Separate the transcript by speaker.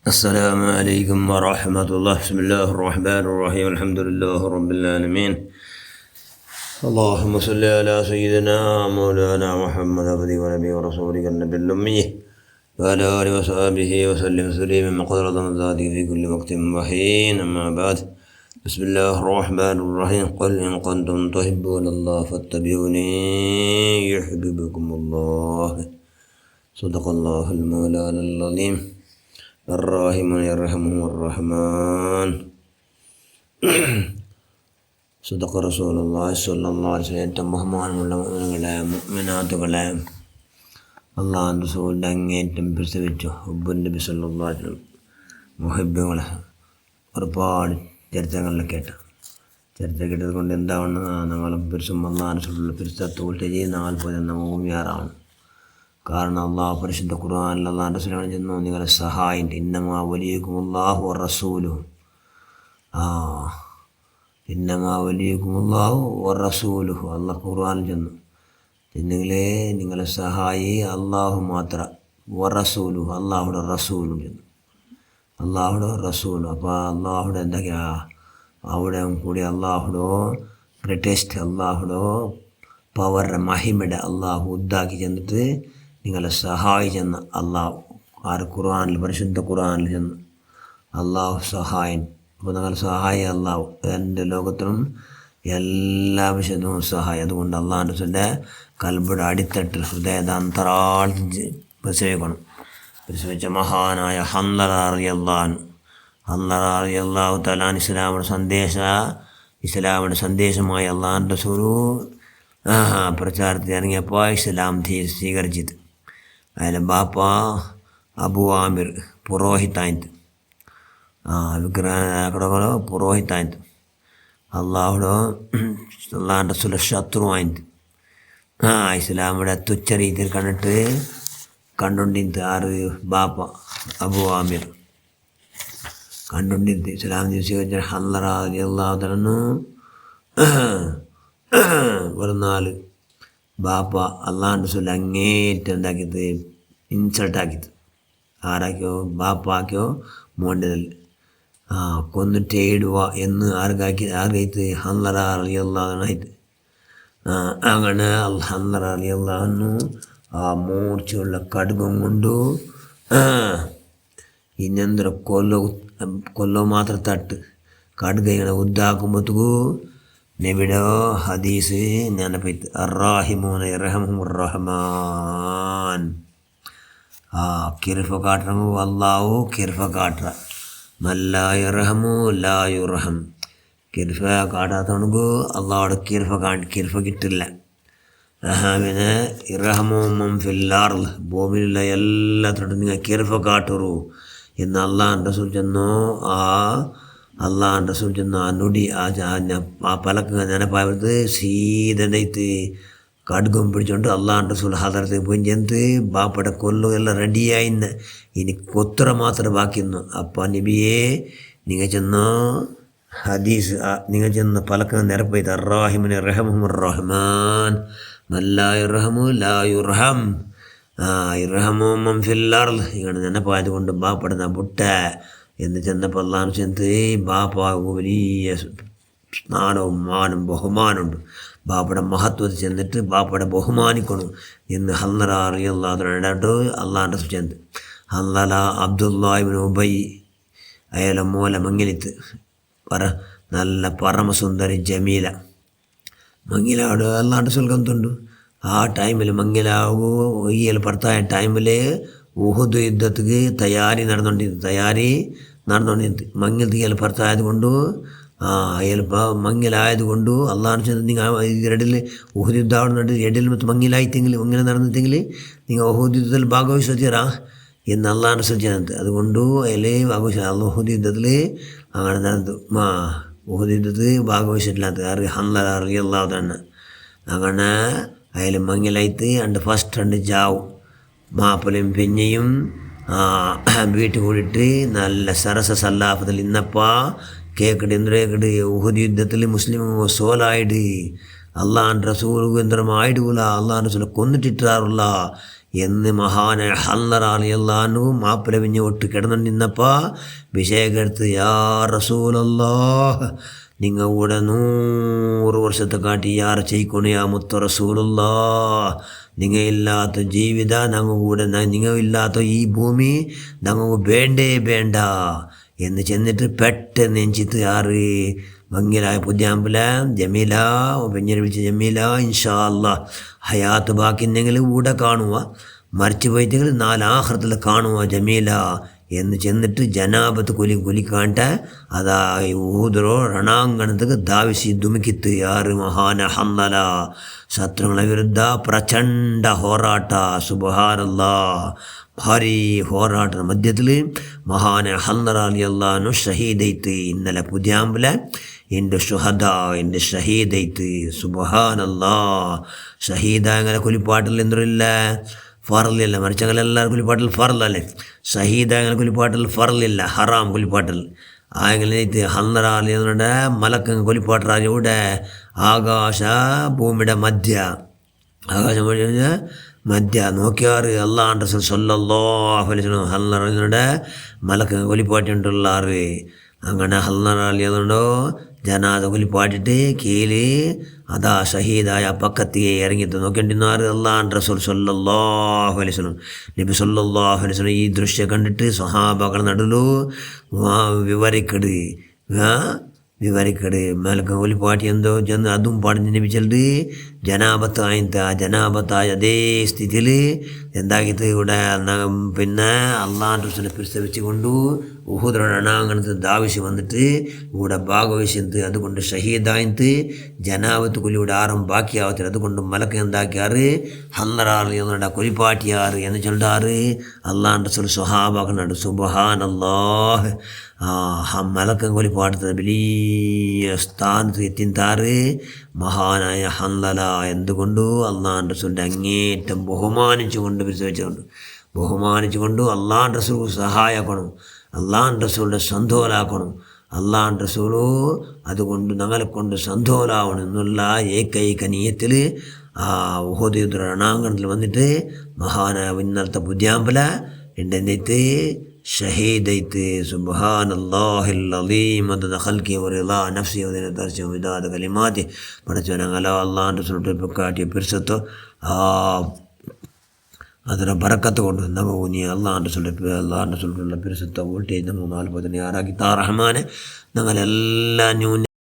Speaker 1: السلام عليكم ورحمة الله. بسم الله الرحمن الرحيم. الحمد لله رب العالمين. اللهم صل على سيدنا مولانا محمد عبدك ونبيك ورسولك النبي الأمي وعلى آله وصحبه وسلم تسليما مقدرة من ذاته في كل وقت وحين. أما بعد، بسم الله الرحمن الرحيم. قل إن كنتم تحبون الله فاتبعوني يحببكم الله. صدق الله المولانا العظيم. الراحمون يرحمهم الرحمن. صدق رسول الله صلى الله عليه وسلم. ഏറ്റവും ബഹുമാനമുള്ള മുഅ്മിനുകളെ, മുഅ്മിനാത്തുകളെ, അള്ളാഹു റസൂലിൻ്റെ അങ്ങേറ്റം പ്രസവിച്ചു നബി സല്ലല്ലാഹു അലൈഹി വസല്ലം മുഹബ്ബുകളെ ഒരുപാട് ചരിത്രങ്ങളിൽ കേട്ടത് കൊണ്ട് എന്താവണം, ഞങ്ങളും പെരുസും അള്ളാഹു റസൂലുള്ള പെരുസത്തോട്ട് ചെയ്യുന്ന പോലെ നമുക്ക് യാറാണ്. കാരണം അള്ളാഹു പരിശുദ്ധ ഖുർആനിൽ അള്ളാഹുവിൻ്റെ റസൂലാണ് ചെന്നു, നിങ്ങളെ സഹായം ഇന്നമാ വലിയകുമുല്ലാഹു വറസൂലുഹു. ഇന്നമാ വലിയകുമുല്ലാഹു വറസൂലുഹു. അള്ളാഹ് ഖുർആനിൽ ചെന്നു, നിങ്ങളെ സഹായി അള്ളാഹു മാത്രം, വറസൂലുഹു അള്ളാഹുടെ റസൂലും ചെന്നു, അള്ളാഹുടെ റസൂലും. അപ്പോൾ അള്ളാഹുടെ എന്തൊക്കെയാ അവിടെ കൂടി അള്ളാഹുടോ ഗ്രേറ്റസ്റ്റ്, അള്ളാഹുടോ പവറുടെ മഹിമയുടെ അള്ളാഹു ഉദ്ദാക്കി ചെന്നിട്ട് നിങ്ങളെ സഹായിച്ചെന്ന് അള്ളാഹു ഖുർആനിൽ, പരിശുദ്ധ ഖുർആനിൽ ചെന്ന് അള്ളാഹു സഹായം. അപ്പോൾ നിങ്ങളുടെ സഹായം അള്ളാഹു എൻ്റെ ലോകത്തിനും എല്ലാ വിഷയത്തിനും സഹായം. അതുകൊണ്ട് അള്ളാഹുൻ്റെ റസൂലിൻ്റെ കൽബിയുടെ അടിത്തട്ടിൽ ഹൃദയതാന്തരാളി പ്രസവിച്ച മഹാനായ ഹൻളല റളിയല്ലാഹു തആല ഇസ്ലാമിൻ്റെ സന്ദേശമായി അള്ളാഹുൻ്റെ റസൂൽ പ്രചാരത്തിൽ ഇറങ്ങിയപ്പോൾ ഇസ്ലാം സ്വീകരിച്ചത്. അതിലെ ബാപ്പ അബു ആമിർ പുരോഹിതായിട്ട്, വിഗ്രഹ പുരോഹിതായിട്ട്, അള്ളാഹുടെ റസൂലിൻ്റെ ശത്രുവായിട്ട് ഇസ്ലാമിയുടെ തുച്ഛ രീതിയിൽ കണ്ടുകൊണ്ടിരുന്നത് ആറ് ബാപ്പ അബു ആമിർ കണ്ടുകൊണ്ടിരുന്നത്. ഇസ്ലാം സ്വീകരിച്ച ഹൻളല റളിയല്ലാഹു തആല ഒരു നാല് ബാപ്പ അള്ളാഹുൻ്റെ റസൂൽ അങ്ങേറ്റം എന്താക്കിയത്, ഇൻസൾട്ടാക്കിയത്. ആരാക്കിയോ? ബാപ്പാക്കിയോ മോണ്ടതിൽ കൊന്നിട്ട് ഇടുക എന്ന് ആർക്കായിട്ട് ഹൻളല റളിയല്ലാഹു ആയിട്ട്. അങ്ങനെ ഹൻളല റളിയല്ലാഹു ആ മൂർച്ചയുള്ള കടുകം കൊണ്ടു ಇನ್ನೆಂದ್ರೆ കൊല്ലോ മാത്രം തട്ട് കടുക ഇങ്ങനെ ഉദ്ദാക്കുമ്പോഴത്തേക്കു നബിയുടെ ഹദീസ് ನೆನಪೈತು, ಅರ್ರಾಹಿಮೂನ ಯರ್ಹಮುಹುರ್ റഹ്മാൻ. കിർഫ കാട്ടണു അള്ളാഹു, കിർഫ കാട്ട മല്ലാ യർഹമു ലാ യുർഹം. കിർഫ കാട്ടാത്തവണക്ക് അള്ളാഹുടെ കിർഫ കിട്ടില്ല. പിന്നെ ഇർഹമും ഫില്ലാർദ്, ഭൂമിയിലുള്ള എല്ലാത്തോട്ടും നിങ്ങൾ കിർഫ കാട്ടുറു എന്ന് അള്ളാഹുൻ്റെ റസൂൽ ചെന്നു. അള്ളാഹുൻ്റെ റസൂൽ ചെന്ന് ആ നൊടി ആ പലക്ക് നെനപ്പായത് സീതനൈത്ത് കടുകം പിടിച്ചോണ്ട് അള്ളാഹുൻ്റെ റസൂൽ ഹദറത്തേക്ക് പോയി ചെന്ന് ബാപ്പയുടെ കൊല്ലു എല്ലാം റെഡിയായിന്ന്, ഇനി കൊത്ര മാത്രം ബാക്കിയിരുന്നു. അപ്പം നബിയെ നിങ്ങൾ ചെന്ന് ഹദീസ് നിങ്ങൾ ചെന്ന് പലക്ക് നിരപ്പായത് അർറാഹിമിന് റഹമുർ റഹ്മാൻ മല്ലാ യുർഹമു ലാ യുർഹം ഇർഹമും ഫില്ലാർദ്. ഇങ്ങനെ നെനപ്പായത് കൊണ്ട് ബാപ്പയുടെ ബുട്ട എന്ന് ചെന്നപ്പോൾ അള്ളാഹു ചെന്ന് ബാപ്പാക്ക് വലിയ സ്നാനവും മാനും ബഹുമാനമുണ്ട്. ബാപ്പയുടെ മഹത്വത്തിൽ ചെന്നിട്ട് ബാപ്പയുടെ ബഹുമാനിക്കണം എന്ന് ഹൻളല റളിയല്ലാഹു അൻഹു അള്ളാഹുൻ്റെ റസൂൽ ചെന്ന്. ഹൻളല അബ്ദുല്ലാഹ് ഇബ്നു ഉബൈ അയാളെ മോലെ മംഗലിത്ത് നല്ല പരമസുന്ദരി ജമീല മംഗിലാട് അള്ളാഹുൻ്റെ റസൂൽ കണ്ടുണ്ട്. ആ ടൈമിൽ മംഗിലാവു ഇയാൾ ഭർത്തായ ടൈമിൽ ഉഹുദ് യുദ്ധത്തിക്ക് തയ്യാറി നടന്നുകൊണ്ടിരുന്നത്. മങ്ങിലത്ത് ഇയാൾ ഭർത്തായത് കൊണ്ട് അയാൾ മങ്ങിലായതുകൊണ്ട് അള്ളാഹു ചെന്ന് നിങ്ങൾ ഇടയിൽ ഉഹുദ് യുദ്ധം ആവുന്നുണ്ട്, ഇടയിൽ മൊത്തം മങ്ങിലായിത്തെങ്കിൽ ഇങ്ങനെ നടന്നിട്ടെങ്കിൽ നിങ്ങൾ ഉഹുദ് യുദ്ധത്തിൽ ഭാഗവഹിച്ചാ എന്ന് അള്ളാഹു റസൂൽ ചെയ്യുന്നത്. അതുകൊണ്ട് അയാൾ ഉഹുദ് യുദ്ധത്തിൽ അങ്ങനെ നടന്നു. ഉഹുദ് യുദ്ധത്തിൽ ഭാഗവഹിച്ചിട്ടില്ലാത്ത ഹൻളല റളിയല്ലാഹു തആല അങ്ങനെ അയാൾ മങ്ങിലായിട്ട് ഫസ്റ്റ് ജാവും മാപ്പിളയും പിന്നെയും വീട്ടിൽ കൂടിയിട്ട് നല്ല സരസ സല്ലാഫത്തിൽ ഇന്നപ്പാ കേക്കട് ഉഹുദ് യുദ്ധത്തിൽ മുസ്ലിം സോലായിട്ട് അള്ളാഹുൻ്റെ റസൂൽ യന്ത്രമായിടുകൂല, അള്ളാഹുൻ്റെ റസൂൽ കൊന്നിട്ടിട്ടാറുള്ള എന്ന് മഹാനായ ഹല്ലറ റളിയല്ലാഹു മാപ്പിള പിഞ്ഞ് ഒട്ട് കിടന്നുകൊണ്ടിരുന്നപ്പോൾ വിഷയക്കെടുത്ത് യാ റസൂലല്ലാഹ് നിങ്ങൾ കൂടെ 100 വർഷത്തെ കാട്ടി യാർ ചെയ്യിക്കൊണു യാ മുത്ത റസൂലുള്ളാഹ് നിങ്ങൾ ഇല്ലാത്ത ജീവിത ഞങ്ങൾ കൂടെ നിങ്ങൾ ഇല്ലാത്ത ഈ ഭൂമി ഞങ്ങൾക്ക് വേണ്ടേ വേണ്ട എന്ന് ചെന്നിട്ട് പെട്ടെന്ന് നെഞ്ചിത്ത് ആറ് ഭംഗിയിലായ പുതിയാമ്പില ജമീല പെഞ്ഞിനെ വിളിച്ച് ജമീല ഇൻഷാ അല്ലാ ഹയാത്ത് ബാക്കിന്നെങ്കിൽ കൂടെ കാണുക മരിച്ചു പോയിട്ടെങ്കിൽ 4 ആഖിറത്തിൽ കാണുക ജമീല എന്ന് ചെന്നിട്ട് ജനാബത്ത് കുലിക്കാണ്ട അതാ ഊഹുദോ രണാങ്കണത്തേക്ക് ധാവിಸಿ ಧುಮುಕಿತ್ತು ಯಾರು ಮಹಾನ ಹಲ್ಲಲ ಶತ್ರುಗಳ ವಿರುದ್ಧ ಪ್ರಚಂಡ ಹೋರಾಟ ಸುಬ್ಹಾನಲ್ಲಾ ಭಾರಿ ಹೋರಾಟದ ಮಧ್ಯದಲ್ಲಿ ಮಹಾನ ಹಲ್ಲರ റളിയല്ലാഹു ഷഹീദൈത്ത് ഇന്നലെ പുതിയാമ്പില എൻ്റെ ഷുഹദ എൻ്റെ ഷഹീദൈത്ത് സുബ്ഹാനല്ലാ ഷഹീദാങ്ങനെ കുലിപ്പാട്ടിൽ എന്തൊരില്ല ഫറലില്ല മരിച്ചങ്ങനെല്ലാവരും കുലിപ്പാട്ടിൽ ഫറലല്ലേ ഷഹീദാങ്ങനെ കുലിപ്പാട്ടിൽ ഫറലില്ല ഹറാം കുലിപ്പാട്ടിൽ അങ്ങനെ ഹല്ലറ റളിയല്ലാഹുവിന്റെ മലക്കങ്ങ് കുലിപ്പാട്ടറാജ ഇവിടെ ആകാശ ഭൂമിയുടെ ആകാശം മധ്യ നോക്കിയാറ് അല്ലാഹുവിന്റെ റസൂൽ സ്വല്ലല്ലാഹു അലൈഹി വസല്ലം ഹല്ലറ റളിയല്ലാഹുവിന്റെ മലക്കങ്ങ് കുലിപ്പാട്ടിട്ടുള്ളാറ് അങ്ങനെ ഹല്ലറ റളിയല്ലാഹു ജനാദ കുലിപ്പാട്ടിട്ട് കീഴ് അതാ ഷഹീദായ പക്കത്തിയെ ഇറങ്ങിയിട്ട് നോക്കേണ്ടിരുന്നാറ് അല്ലാഹുവിന്റെ റസൂൽ സ്വല്ലല്ലാഹു അലൈഹി വസല്ലം നബി സ്വല്ലല്ലാഹു അലൈഹി വസല്ലം ഈ ദൃശ്യം കണ്ടിട്ട് സ്വഹാബകൾ നടുലു വിവരിക്കട് മേലക്ക ഒലിപ്പാട്ടി എന്തോ ചെന്ന് അതും പാടിഞ്ഞ് ലഭിച്ചിട്ട് ജനാബത്തായ അതേ സ്ഥിതിയിൽ എന്താക്കിയിട്ട് ഇവിടെ പിന്നെ അള്ളാഹുവിന്റെ റസൂലിനെ പ്രസ്താവിച്ച് കൊണ്ടു ഉഹുദ് രണാങ്കണത്ത് ധാവിച്ച് വന്നിട്ട് ഇവിടെ ഭാഗവഹിച്ചത് അതുകൊണ്ട് ഷഹീദായിട്ട് ജനാബത്ത് കൊല്ലിയുടെ ആറും ബാക്കിയാവത്തില്ല അതുകൊണ്ട് മലക്ക് എന്താക്കിയാറ് ഹല്ലറ റളിയല്ലാഹു കൊലിപ്പാട്ടിയാറ് എന്ന് ചൊല്ലാറ് അള്ളാഹുവിന്റെ റസൂൽ സ്വഹാബാക്കളുണ്ട് സുബ്ഹാനല്ലാഹ് മലക്കൻ കൊലിപ്പാട്ടത്തിന് വലിയ സ്ഥാനത്ത് എത്തിന്താറ് മഹാനായ ഹല്ലല എന്തുകൊണ്ടു അള്ളാഹുവിന്റെ റസൂലിന്റെ അങ്ങേറ്റം ബഹുമാനിച്ചുകൊണ്ട് ബഹുമാനിച്ചുകൊണ്ട് അള്ളാഹുവിന്റെ റസൂൽ സഹായിക്കണം അള്ളാഹുവിന്റെ റസൂലിന്റെ സന്തോലാക്കണം അള്ളാഹുവിന്റെ റസൂലു അതുകൊണ്ട് ഞങ്ങളെ കൊണ്ട് സന്തോലാവണം എന്നുള്ള ഏകൈക നിയത്തിൽ ഉഹുദ് രണാങ്കണത്തിൽ വന്നിട്ട് മഹാനായ ഇന്നലത്തെ പുതിയാമ്പല എൻ്റെ നെയ്ത്ത് ഷഹീദൈത്ത് സുബ്ഹാനല്ലാഹിൽ അലീം മദദ ഖൽഖി വറിളാ നഫ്സി വദിന തർജു വിദാദ കലിമാതി പഠിച്ചവനങ്ങല അള്ളാഹുവിന്റെ റസൂലിനെ കാട്ടിയ പിർസത്തോ ಅದರ ಬರಕತ್ತು ಕೊಂಡು ನಮಗೂ ನೀ ಅಲ್ಲಾಹ್ ರಸೂಲುಗಳ ಪಿರಿಸುತ್ತ ವೋಲ್ಟೇಜ್ ನಮ್ಮ 40 ಯಾರಾಗಿ ತಾ ರಹಮಾನೆ ഞങ്ങളെല്ലാം